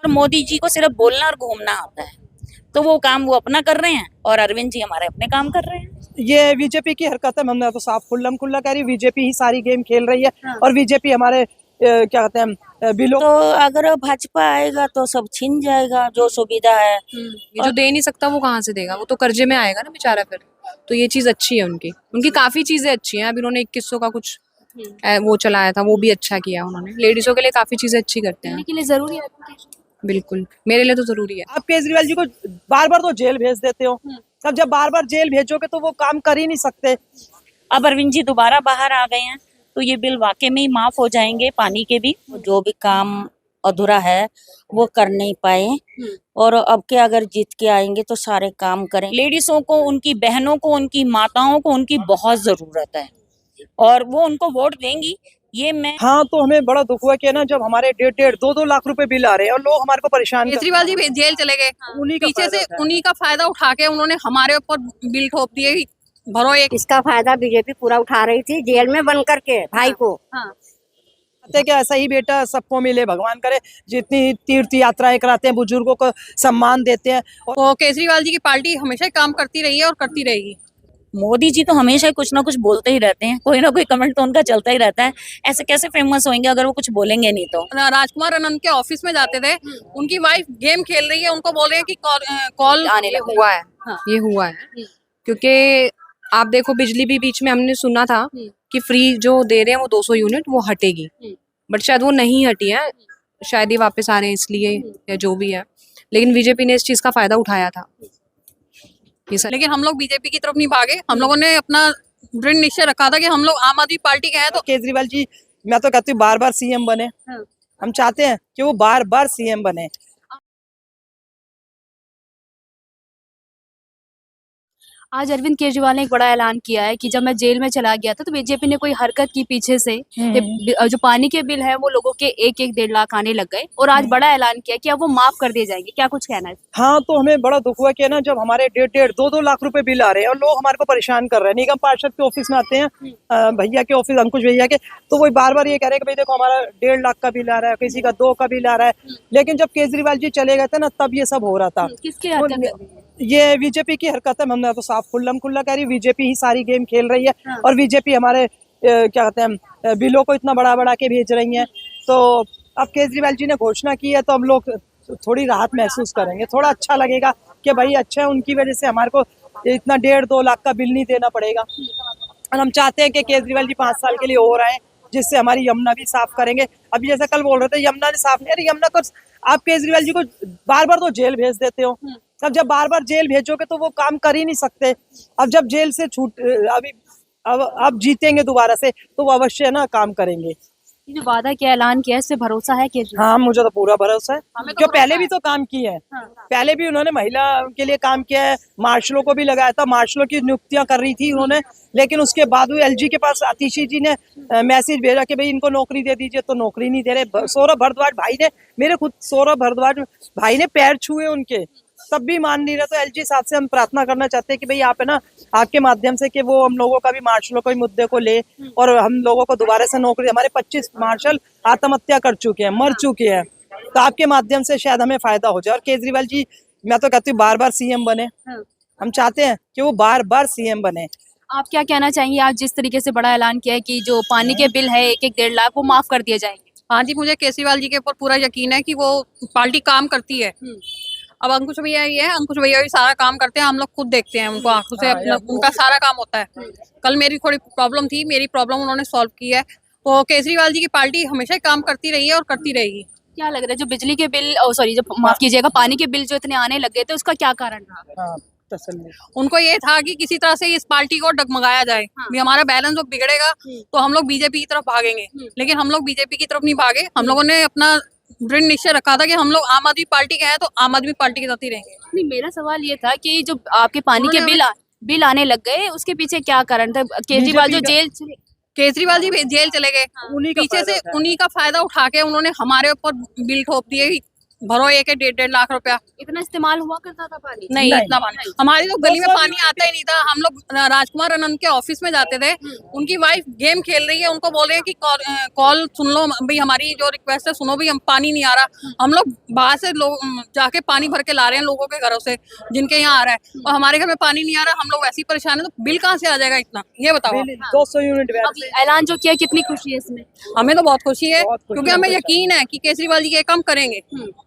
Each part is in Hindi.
और मोदी जी को सिर्फ बोलना और घूमना आता है, तो वो काम वो अपना कर रहे हैं और अरविंद जी हमारे अपने काम कर रहे हैं। ये बीजेपी की हरकत है, हमने तो साफ खुल्लम खुल्ला कह रही, बीजेपी ही सारी गेम खेल रही है और बीजेपी हमारे क्या कहते हैं बिलों। तो अगर भाजपा आएगा तो सब छीन जाएगा जो सुविधा है। ये जो दे नहीं सकता वो कहाँ से देगा, वो तो कर्जे में आएगा ना बेचारा फिर। तो ये चीज अच्छी है उनकी, उनकी काफी चीजें अच्छी हैं। अभी उन्होंने 2100 का कुछ वो चलाया था, वो भी अच्छा किया उन्होंने। लेडीजों के लिए काफी चीजें अच्छी करते हैं, के लिए जरूरी है। बिल्कुल मेरे लिए तो जरूरी है। आप केजरीवाल जी को बार बार तो जेल भेज देते हो, अब जब बार बार जेल भेजोगे तो वो काम कर ही नहीं सकते। अब अरविंद जी दोबारा बाहर आ गए हैं तो ये बिल वाकई में ही माफ हो जाएंगे। पानी के भी जो भी काम अधूरा है वो कर नहीं पाए और अब के अगर जीत के आएंगे तो सारे काम करें। लेडीजों को, उनकी बहनों को, उनकी माताओं को उनकी बहुत जरूरत है और वो उनको वोट देंगी, ये मैं। हाँ, तो हमें बड़ा दुख हुआ कि ना जब हमारे 1.5-2 लाख रुपए बिल आ रहे हैं और लोग हमारे को परेशान केजरीवाल जी जेल चले गए, पीछे से उन्हीं का फायदा उठा के उन्होंने हमारे ऊपर बिल ठोक दिए। भरो एक इसका फायदा बीजेपी पूरा उठा रही थी जेल में बंद करके भाई को। कि ऐसा ही बेटा सबको मिले, भगवान करे। जितनी तीर्थ यात्राएं कराते हैं, बुजुर्गों को सम्मान देते हैं। तो केजरीवाल जी की पार्टी हमेशा काम करती रही है और करती रहेगी। मोदी जी तो हमेशा कुछ ना कुछ बोलते ही रहते हैं, कोई ना कोई कमेंट तो उनका चलता ही रहता है। ऐसे कैसे फेमस होंगे अगर वो कुछ बोलेंगे नहीं तो। राजकुमार आनंद के ऑफिस में जाते थे, उनकी वाइफ गेम खेल रही है, उनको बोल रहे हैं कि कॉल आने लगा। हुआ है ये हुआ है क्योंकि आप देखो बिजली भी बीच में हमने सुना था कि फ्री जो दे रहे हैं वो 200 यूनिट वो हटेगी, बट शायद वो नहीं हटी है, शायद ये वापस आ रहे हैं इसलिए या जो भी है। लेकिन बीजेपी ने इस चीज का फायदा उठाया था। लेकिन हम लोग बीजेपी की तरफ नहीं भागे, हम लोगों ने अपना दृढ़ निश्चय रखा था कि हम लोग आम आदमी पार्टी के हैं। तो केजरीवाल जी, मैं तो कहती हूँ बार बार सीएम बने। हम चाहते हैं कि वो बार बार सीएम बने। आज अरविंद केजरीवाल ने एक बड़ा ऐलान किया है कि जब मैं जेल में चला गया था तो बीजेपी ने कोई हरकत की पीछे से, जो पानी के बिल है वो लोगों के 1-1 लाख आने लग गए और आज बड़ा ऐलान किया कि अब वो माफ कर दिए जाएंगे। क्या कुछ कहना है? हाँ, तो हमें बड़ा दुख हुआ कि ना जब हमारे 1.5-2 लाख रुपए बिल आ रहे हैं और लोग हमारे को परेशान कर रहे हैं। निगम पार्षद के ऑफिस में आते हैं, भैया के ऑफिस, अंकुश भैया के, तो वो बार बार ये कह रहे हैं कि भाई देखो हमारा 1.5 लाख का बिल आ रहा है, किसी का 2 का बिल आ रहा है। लेकिन जब केजरीवाल जी चले गए थे ना तब ये सब हो रहा था। ये बीजेपी की हरकत है, हमने तो साफ खुल्लम खुल्ला कह रही, बीजेपी ही सारी गेम खेल रही है और बीजेपी हमारे क्या कहते हैं बिलों को इतना बड़ा बड़ा के भेज रही है। तो अब केजरीवाल जी ने घोषणा की है तो हम लोग थोड़ी राहत महसूस करेंगे, थोड़ा अच्छा लगेगा कि भाई अच्छा है, उनकी वजह से हमारे को इतना 1.5-2 लाख का बिल नहीं देना पड़ेगा। और हम चाहते हैं कि केजरीवाल जी 5 साल के लिए और आए, जिससे हमारी यमुना भी साफ करेंगे। अभी जैसा कल बोल रहे थे यमुना ने साफ नहीं, अरे यमुना को आप केजरीवाल जी को बार बार तो जेल भेज देते हो, अब जब बार बार जेल भेजोगे तो वो काम कर ही नहीं सकते। अब जब जेल से छूट अभी अब जीतेंगे दोबारा से तो वो अवश्य है ना काम करेंगे। ये जो वादा किया, ऐलान किया, इससे भरोसा है कि? हाँ, मुझे तो पूरा भरोसा है, क्यों पहले भी तो काम किए हैं। पहले भी उन्होंने महिला के लिए काम किया है, मार्शलों को भी लगाया था, मार्शलों की नियुक्तियां कर रही थी उन्होंने। लेकिन उसके बाद भी एलजी के पास आतिशी जी ने मैसेज भेजा कि भाई इनको नौकरी दे दीजिए, तो नौकरी नहीं दे रहे। सौरभ भारद्वाज भाई ने, मेरे खुद सौरभ भारद्वाज भाई ने पैर छुए उनके, तब भी मान नहीं रहे। तो एलजी साहब से हम प्रार्थना करना चाहते हैं कि भाई आप है ना आपके माध्यम से कि वो हम लोगों का भी मार्शलों के मुद्दे को ले और हम लोगों को दोबारा से नौकरी। हमारे 25 मार्शल आत्महत्या कर चुके हैं, मर चुके हैं, तो आपके माध्यम से शायद हमें फायदा हो जाए। और केजरीवाल जी, मैं तो कहती हूँ बार बार सीएम बने। हम चाहते हैं कि वो बार बार सीएम बने। आप क्या कहना चाहेंगे? आज जिस तरीके से बड़ा ऐलान किया है कि जो पानी के बिल है 1-1 लाख वो माफ कर दिए जाएंगे। हाँ जी, मुझे केजरीवाल जी के ऊपर पूरा यकीन है कि वो पार्टी काम करती है। अब अंकुश भैया ये है, अंकुश भैया भी सारा काम करते हैं, हम लोग खुद देखते हैं उनको आंखों से, उनका सारा काम होता है। कल मेरी थोड़ी प्रॉब्लम थी, मेरी प्रॉब्लम उन्होंने सॉल्व की है। तो केजरीवाल जी की पार्टी हमेशा काम करती रही है और करती रहेगी। क्या लग रहा है जो बिजली के बिल, सॉरी जो माफ कीजिएगा पानी के बिल जो इतने आने लग गए थे उसका क्या कारण रहा? उनको ये था कि किसी तरह से इस पार्टी को डगमगाया जाए, भी हमारा बैलेंस जो बिगड़ेगा तो हम लोग बीजेपी की तरफ भागेंगे। लेकिन हम लोग बीजेपी की तरफ नहीं भागे, हम लोगों ने अपना दृढ़ निश्चय रखा था कि हम लोग आम आदमी पार्टी के हैं तो आम आदमी पार्टी के साथ ही रहेंगे। नहीं, मेरा सवाल ये था कि जो आपके पानी के बिल आने लग गए उसके पीछे क्या कारण था? केजरीवाल केजरीवाल जी जेल चले गए, पीछे से उन्हीं का फायदा उठा के उन्होंने हमारे ऊपर बिल ठोक दिए। भरो एक 1.5 लाख रुपया। इतना इस्तेमाल हुआ करता था पानी? नहीं नहीं। इतना पानी हमारी तो गली में पानी आता ही नहीं था। हम लोग राजकुमार आनंद के ऑफिस में जाते थे, उनकी वाइफ गेम खेल रही है, उनको बोल रहे हैं कि कॉल सुन लो भाई, हमारी जो रिक्वेस्ट है सुनो, भी हम पानी नहीं आ रहा। हम लोग बाहर से लोग जाके पानी भर के ला रहे हैं लोगों के घरों से जिनके यहाँ आ रहा है, और हमारे घर में पानी नहीं आ रहा। हम लोग वैसे ही परेशान है, तो बिल कहाँ से आ जाएगा इतना, ये बताओ। 200 यूनिट अब ऐलान जो किया, कितनी खुशी है इसमें? हमें तो बहुत खुशी है, बहुत खुशी क्योंकि है। हमें यकीन है कि केजरीवाल जी ये काम करेंगे।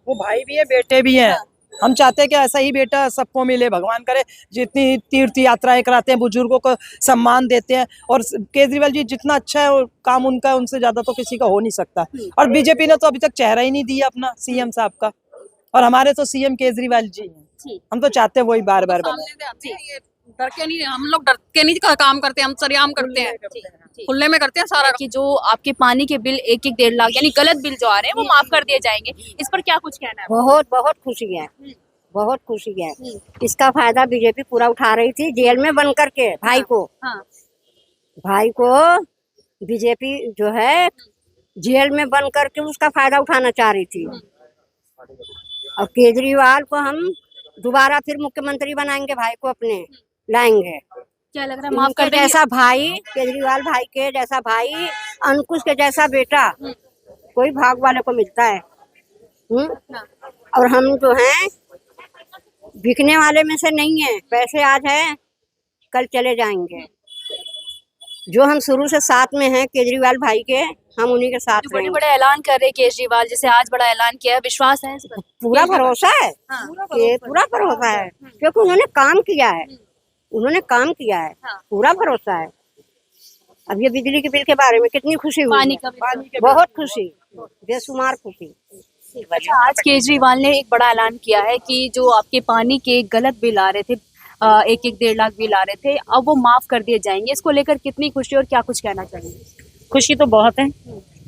वो भाई भी है, बेटे भी हैं। हम चाहते हैं कि ऐसा ही बेटा सबको मिले, भगवान करे। जितनी तीर्थ यात्राएं कराते हैं, बुजुर्गों को सम्मान देते हैं, और केजरीवाल जी जितना अच्छा है वो काम उनका, उनसे ज्यादा तो किसी का हो नहीं सकता। और बीजेपी ने तो अभी तक चेहरा ही नहीं दिया अपना सीएम साहब का, और हमारे तो सीएम केजरीवाल जी हैं। हम तो चाहते हैं वही बार बार बने। सामने से आते हैं, ये डर के नहीं, हम लोग डर के नहीं काम करते, हम सरेआम करते हैं, खुले में करते हैं सारा। कि जो आपके पानी के बिल 1-1 1.5 लाख यानी गलत बिल जो आ रहे हैं वो माफ कर दिए जाएंगे, इस पर क्या कुछ कहना है? बहुत बहुत खुशी है, बहुत खुशी है। इसका फायदा बीजेपी पूरा उठा रही थी, जेल में बंद करके हाँ। भाई को बीजेपी जो है जेल में बंद करके उसका फायदा उठाना चाह रही थी। और केजरीवाल को हम दोबारा फिर मुख्यमंत्री बनाएंगे, भाई को अपने लाएंगे। क्या लग रहा है, माफ इनके कर देंगे? जैसा भाई, केजरीवाल भाई के जैसा भाई, अंकुश के जैसा बेटा कोई भाग वाले को मिलता है। और हम जो हैं बिकने वाले में से नहीं है, पैसे आज है कल चले जाएंगे। जो हम शुरू से साथ में हैं केजरीवाल भाई के, हम उन्हीं के साथ जो बड़े रहेंगे। बड़े ऐलान कर रहे हैं केजरीवाल, जैसे आज बड़ा ऐलान किया है, विश्वास है इस पर? पूरा भरोसा है, पूरा भरोसा है, क्योंकि उन्होंने काम किया है, उन्होंने काम किया है, पूरा भरोसा है। अब ये बिजली के बिल के बारे में कितनी खुशी हुई पानी है। का बिल। बहुत खुशी, बेशुमार खुशी। अच्छा, आज केजरीवाल ने एक बड़ा ऐलान किया है कि जो आपके पानी के गलत बिल आ रहे थे, 1-1 1.5 लाख बिल आ रहे थे, अब वो माफ कर दिए जाएंगे। इसको लेकर कितनी खुशी और क्या कुछ कहना चाहिए? खुशी तो बहुत है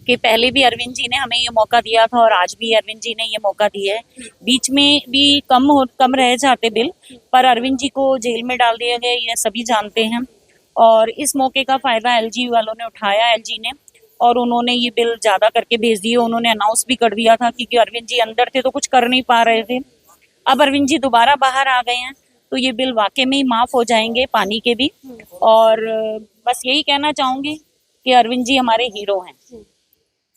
कि पहले भी अरविंद जी ने हमें ये मौका दिया था, और आज भी अरविंद जी ने ये मौका दिया है। बीच में भी कम रह जाते बिल, पर अरविंद जी को जेल में डाल दिया गया, ये सभी जानते हैं। और इस मौके का फायदा एलजी वालों ने उठाया, एलजी ने, और उन्होंने ये बिल ज्यादा करके भेज दिए। उन्होंने अनाउंस भी कर दिया था, क्योंकि अरविंद जी अंदर थे तो कुछ कर नहीं पा रहे थे। अब अरविंद जी दोबारा बाहर आ गए हैं, तो ये बिल वाकई में ही माफ हो जाएंगे, पानी के भी। और बस यही कहना चाहूंगी कि अरविंद जी हमारे हीरो हैं,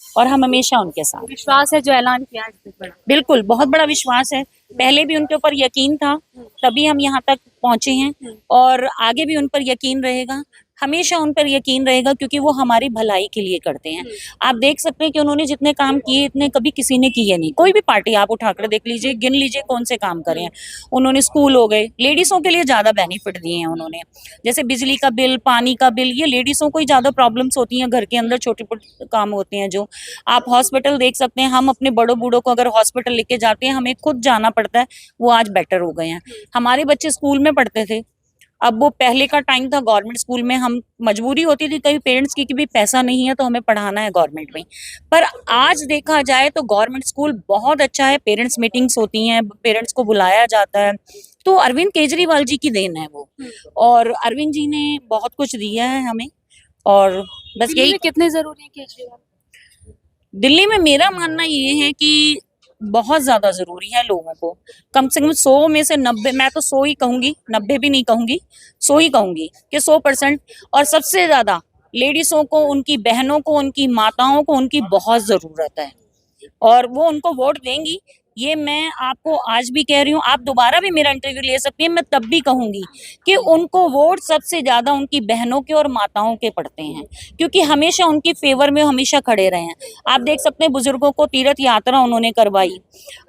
और हम हमेशा उनके साथ। विश्वास है जो ऐलान किया है इस पर? बिल्कुल, बहुत बड़ा विश्वास है। पहले भी उनके ऊपर यकीन था, तभी हम यहाँ तक पहुंचे हैं, और आगे भी उन पर यकीन रहेगा, हमेशा उन पर यकीन रहेगा, क्योंकि वो हमारी भलाई के लिए करते हैं। आप देख सकते हैं कि उन्होंने जितने काम किए, इतने कभी किसी ने किए नहीं। कोई भी पार्टी आप उठाकर देख लीजिए, गिन लीजिए कौन से काम करे हैं उन्होंने। स्कूल हो गए, लेडीजों के लिए ज्यादा बेनिफिट दिए हैं उन्होंने, जैसे बिजली का बिल, पानी का बिल, ये लेडीजों को ही ज्यादा प्रॉब्लम्स होती हैं घर के अंदर, छोटे छोटे काम होते हैं जो। आप हॉस्पिटल देख सकते हैं, हम अपने बड़ों बूढ़ों को अगर हॉस्पिटल लेके जाते हैं, हमें खुद जाना पड़ता है, वो आज बेटर हो गए हैं। हमारे बच्चे स्कूल में पढ़ते थे, अब वो पहले का टाइम था गवर्नमेंट स्कूल में, हम मजबूरी होती थी कई पेरेंट्स की कि भी पैसा नहीं है तो हमें पढ़ाना है गवर्नमेंट में। पर आज देखा जाए तो गवर्नमेंट स्कूल बहुत अच्छा है, पेरेंट्स मीटिंग्स होती हैं, पेरेंट्स को बुलाया जाता है। तो अरविंद केजरीवाल जी की देन है वो, और अरविंद जी ने बहुत कुछ दिया है हमें, और बस दिल्ली यही। में कितने जरूरी है केजरीवाल? दिल्ली में मेरा मानना ये है कि बहुत ज्यादा जरूरी है लोगों को। कम से कम 100 में से 90, मैं तो 100 ही कहूंगी, 90 भी नहीं कहूंगी, 100 ही कहूंगी कि 100%। और सबसे ज्यादा लेडीजों को, उनकी बहनों को, उनकी माताओं को उनकी बहुत जरूरत है, और वो उनको वोट देंगी। ये मैं आपको आज भी कह रही हूँ, आप दोबारा भी मेरा इंटरव्यू ले सकती हैं, मैं तब भी कहूंगी कि उनको वोट सबसे ज्यादा उनकी बहनों के और माताओं के पड़ते हैं, क्योंकि हमेशा उनकी फेवर में हमेशा खड़े रहे हैं। आप देख सकते हैं बुजुर्गों को तीर्थ यात्रा उन्होंने करवाई।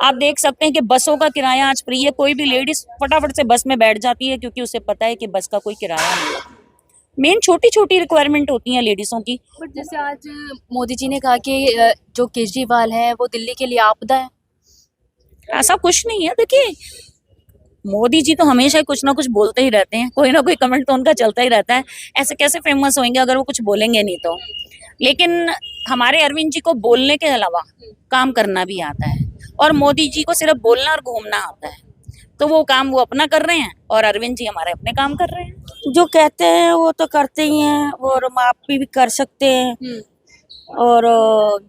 आप देख सकते हैं कि बसों का किराया आज फ्री है, कोई भी लेडीज फटाफट से बस में बैठ जाती है, क्योंकि उसे पता है कि बस का कोई किराया नहीं है। मेन छोटी छोटी रिक्वायरमेंट होती हैं लेडीजों की। बट जैसे आज मोदी जी ने कहा कि जो केजरीवाल है वो दिल्ली के लिए आपदा है। ऐसा कुछ नहीं है। देखिए, मोदी जी तो हमेशा कुछ ना कुछ बोलते ही रहते हैं, कोई ना कोई कमेंट तो उनका चलता ही रहता है। ऐसे कैसे फेमस होंगे अगर वो कुछ बोलेंगे नहीं तो। लेकिन हमारे अरविंद जी को बोलने के अलावा काम करना भी आता है, और मोदी जी को सिर्फ बोलना और घूमना आता है। तो वो काम वो अपना कर रहे हैं, और अरविंद जी हमारे अपने काम कर रहे हैं। जो कहते हैं वो तो करते ही हैं, और माफी भी कर सकते हैं। और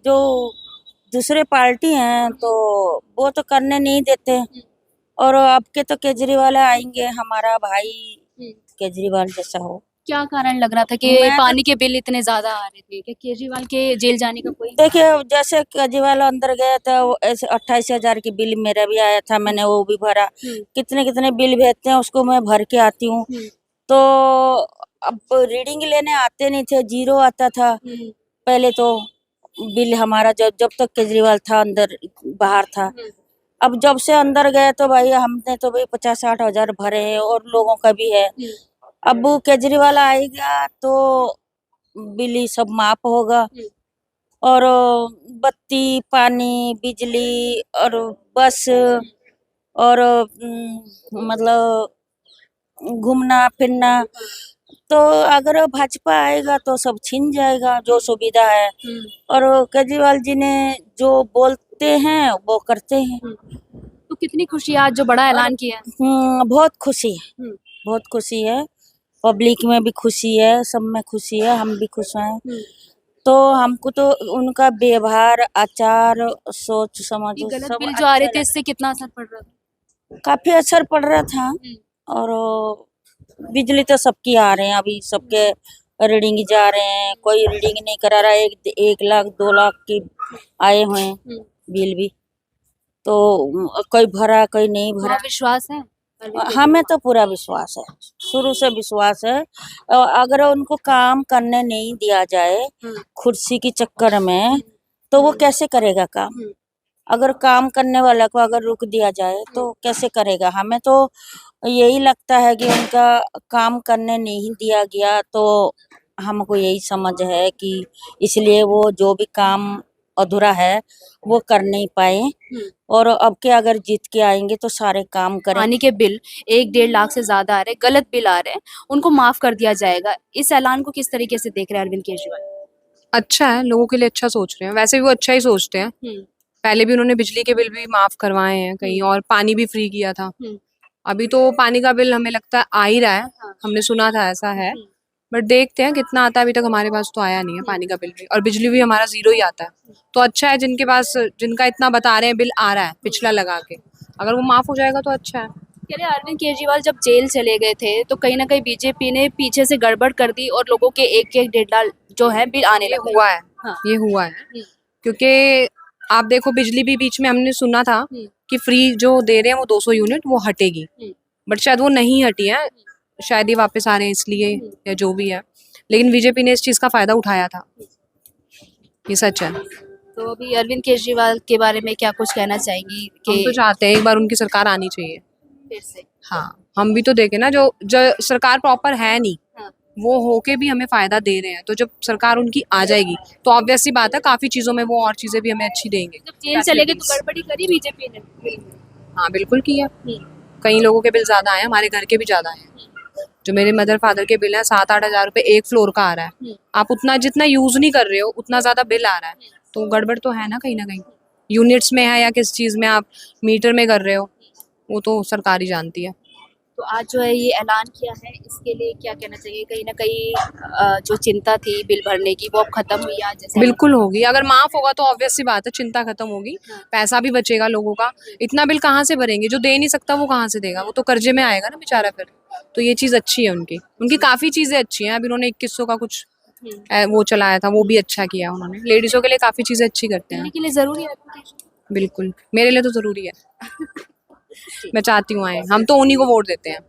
जो दूसरे पार्टी हैं तो वो तो करने नहीं देते। और अब के तो केजरीवाल आएंगे, हमारा भाई केजरीवाल जैसा हो। क्या कारण लग रहा था कि मैं तो- पानी के बिल इतने ज्यादा आ रहे थे? क्या केजरीवाल के जेल जाने का कोई देखिए, जैसे केजरीवाल अंदर गया था, वो ऐसे 28,000 की बिल मेरा भी आया था, मैंने वो भी भरा। कितने कितने बिल भेजते हैं, उसको मैं भर के आती हूँ। तो अब रीडिंग लेने आते नहीं थे, जीरो आता था पहले तो बिल हमारा, जब जब तक केजरीवाल था अंदर बाहर था। अब जब से अंदर गए तो भाई हमने तो भाई 50-60 हजार भरे हैं, और लोगों का भी है। अब वो केजरीवाल आएगा तो बिल ही सब माफ होगा। और बत्ती, पानी, बिजली और बस और मतलब घूमना फिरना, तो अगर भाजपा आएगा तो सब छीन जाएगा जो सुविधा है। और केजरीवाल जी ने जो बोलते हैं वो करते हैं। तो कितनी खुशी है आज जो बड़ा ऐलान किया है? बहुत खुशी है, बहुत खुशी है। पब्लिक में भी खुशी है, सब में खुशी है, हम भी खुश हैं। तो हमको तो उनका व्यवहार, आचार, सोच समझ ये गलत सब बिल जो आ रहे अच्छा थे इससे कितना असर पड़ रहा था? लगा। काफी असर पड़ रहा था। और बिजली तो सबकी आ रहे हैं, अभी सबके रीडिंग जा रहे हैं, कोई रीडिंग नहीं करा रहा है। 1 लाख 2 लाख की आए हुए हैं बिल भी। तो कोई भरा, कोई नहीं भरा। विश्वास है हमें तो पूरा विश्वास है, शुरू से विश्वास है। अगर उनको काम करने नहीं दिया जाए कुर्सी के चक्कर में, तो वो कैसे करेगा काम? अगर काम करने वाला को अगर रुक दिया जाए तो कैसे करेगा? हमें तो यही लगता है कि उनका काम करने नहीं दिया गया, तो हमको यही समझ है कि इसलिए वो जो भी काम अधूरा है वो कर नहीं पाए। और अब के अगर जीत के आएंगे तो सारे काम करें। पानी के बिल 1-1.5 लाख से ज्यादा आ रहे, गलत बिल आ रहे हैं, उनको माफ कर दिया जाएगा। इस ऐलान को किस तरीके से देख रहे हैं अरविंद केजरीवाल? अच्छा है, लोगों के लिए अच्छा सोच रहे हैं। वैसे भी वो अच्छा ही सोचते हैं। पहले भी उन्होंने बिजली के बिल भी माफ करवाए हैं कहीं, और पानी भी फ्री किया था। अभी तो पानी का बिल हमें लगता है आ ही रहा है, हमने सुना था ऐसा है। बट देखते हैं कितना आता है। अभी तक हमारे पास तो आया नहीं है पानी का बिल भी, और बिजली भी हमारा 0 ही आता है। तो अच्छा है जिनके पास, जिनका इतना बता रहे हैं बिल आ रहा है पिछला लगा के, अगर वो माफ हो जाएगा तो अच्छा है। कह रहे अरविंद केजरीवाल जब जेल चले गए थे तो कहीं ना कहीं बीजेपी ने पीछे से गड़बड़ कर दी और लोगों के 1-1 1.5 लाख जो है बिल आने ये लगे। हुआ है। हाँ। ये हुआ है क्योंकि आप देखो, बिजली भी बीच में हमने सुना था कि फ्री जो दे रहे हैं वो 200 यूनिट वो हटेगी, बट शायद वो नहीं हटी है। शायद ये वापस आ रहे हैं इसलिए, या जो भी है। लेकिन बीजेपी ने इस चीज का फायदा उठाया था, ये सच है। तो अभी अरविंद केजरीवाल के बारे में क्या कुछ कहना चाहेंगी हम तो कि चाहते हैं एक बार उनकी सरकार आनी चाहिए फिर से? हाँ, हम भी तो देखें ना, जो सरकार प्रॉपर है नहीं, हाँ। वो होके भी हमें फायदा दे रहे हैं। तो जब सरकार उनकी आ जाएगी तो ऑब्वियस सी बात है, काफी चीजों में वो और चीजें भी हमें अच्छी देंगे। जब जेल चले गए तो गड़बड़ी करी बीजेपी ने बिल में? हाँ बिल्कुल किया। कई लोगों के बिल ज्यादा आए, हमारे घर के भी ज्यादा आए। जो मेरे मदर फादर के बिल है 7-8 हजार रुपए एक फ्लोर का आ रहा है। आप उतना जितना यूज नहीं कर रहे हो उतना ज्यादा बिल आ रहा है, तो गड़बड़ तो है ना कहीं ना कहीं। यूनिट्स में है या किस चीज में आप मीटर में कर रहे हो, वो तो सरकार ही जानती है। तो आज जो है ये ऐलान किया है, इसके लिए क्या कहना चाहिए? कहीं ना कहीं जो चिंता थी बिल भरने की वो अब खत्म हुई आज जैसे? बिल्कुल होगी, अगर माफ होगा तो ऑब्वियस सी बात है चिंता खत्म होगी। पैसा भी बचेगा लोगों का। इतना बिल कहाँ से भरेंगे? जो दे नहीं सकता वो कहाँ से देगा? वो तो कर्जे में आएगा ना बेचारा फिर। तो ये चीज अच्छी है उनकी काफी चीजें अच्छी हैं। अभी उन्होंने 2100 का कुछ वो चलाया था, वो भी अच्छा किया उन्होंने। लेडीजों के लिए काफी चीजें अच्छी करते हैं। के लिए जरूरी है? बिल्कुल, मेरे लिए तो जरूरी है। मैं चाहती हूँ आए, हम तो उन्हीं को वोट देते हैं।